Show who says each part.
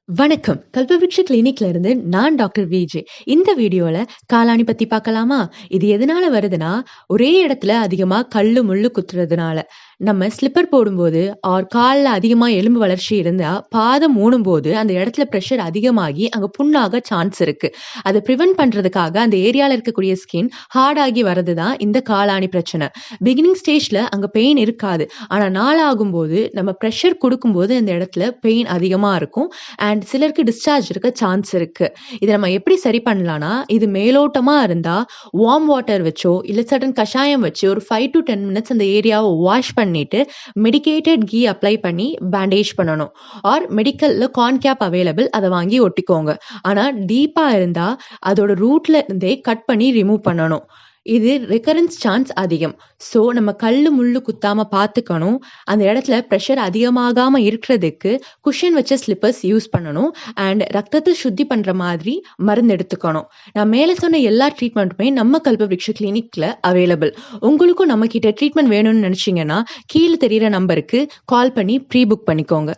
Speaker 1: வணக்கம். கல்பவிருட்ச கிளினிக்ல இருந்து நான் டாக்டர் விஜே. இந்த வீடியோல காலாணி பத்தி பார்க்கலாமா? இது எதனால வருதுன்னா, ஒரே இடத்துல அதிகமா கல்லு, முள்ளு குத்துறதுனால. நம்ம ஸ்லிப்பர் போடும்போது கால்ல அதிகமா எலும்பு வளர்ச்சி இருந்தா, பாதம் ஊனும்போது அந்த இடத்துல பிரஷர் அதிகமாகி அங்க புண்ணாக சான்ஸ் இருக்கு. அத பிரிவென்ட் பண்றதுக்காக அந்த ஏரியால இருக்கக்கூடிய ஸ்கின் ஹார்ட் ஆகி வரது தான் இந்த காலாணி பிரச்சனை. பிகினிங் ஸ்டேஜ்ல அங்க பெயின் இருக்காது. ஆனா நாளாகும்போது நம்ம பிரஷர் குடுக்கும்போது அந்த இடத்துல பெயின் அதிகமா இருக்கும். அண்ட் சிலருக்கு டிஸ்சார்ஜ் இருக்க சான்ஸ் இருக்கு. இத நம்ம எப்படி சரி பண்ணலாம்னா, இது மேலோட்டமா இருந்தா வார்ம் வாட்டர் வச்சோ, இல்ல சர்டன் கஷாயம் வச்சு ஒரு 5 to 10 மினிட்ஸ் அந்த ஏரியாவ வாஷ் பண்ணிட்டு, மெடிகேட்டட் கீ அப்ளை பண்ணி பேண்டேஜ் பண்ணணும். மெடிக்கல்ல கார்ன் கேப் அவைலபிள். அத வாங்கி ஒட்டிக்கோங்க. ஆனா டீப்பா இருந்தா அதோட ரூட்ல இருந்தே கட் பண்ணி ரிமூவ் பண்ணணும். இது ரிகரன்ஸ் சான்ஸ் அதிகம். நம்ம கல்லு, முள்ளு குத்தாம பார்த்துக்கணும். அந்த இடத்துல பிரஷர் அதிகமாகாம இருக்கிறதுக்கு குஷன் வச்ச ஸ்லிப்பர்ஸ் யூஸ் பண்ணணும். அண்ட் ரத்தத்த சுத்தி பண்ற மாதிரி மருந்து எடுத்துக்கணும். நான் மேல சொன்ன எல்லா ட்ரீட்மெண்ட்டுமே நம்ம கல்பவிருக்ஷ கிளினிக்ல அவைலபிள். உங்களுக்கும் நம்ம கிட்ட ட்ரீட்மெண்ட் வேணும்னு நினைச்சீங்கன்னா, கீழ தெரியிற நம்பருக்கு கால் பண்ணி ப்ரீ புக் பண்ணிக்கோங்க.